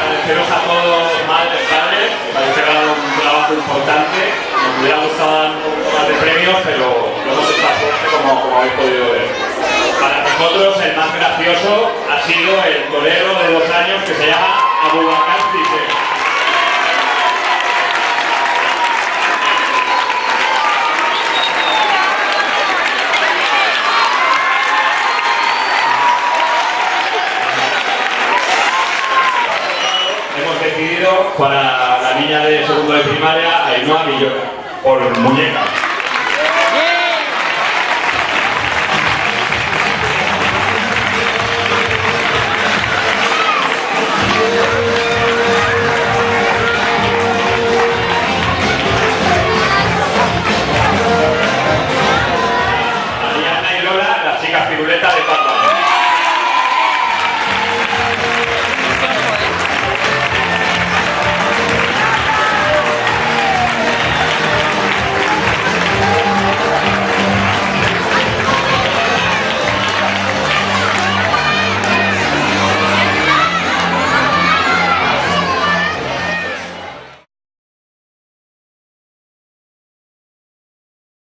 agradeceros a todos, madres, padres, que parece que ha dado un trabajo importante. Nos hubiera gustado dar un poco más de premios, pero lo hemos hecho a suerte, como habéis podido ver. Para nosotros el más gracioso ha sido el torero de 2 años que se llama Abubakar Cisse. Decidido para la niña de segundo de primaria, Ainhoa Villota, por muñeca.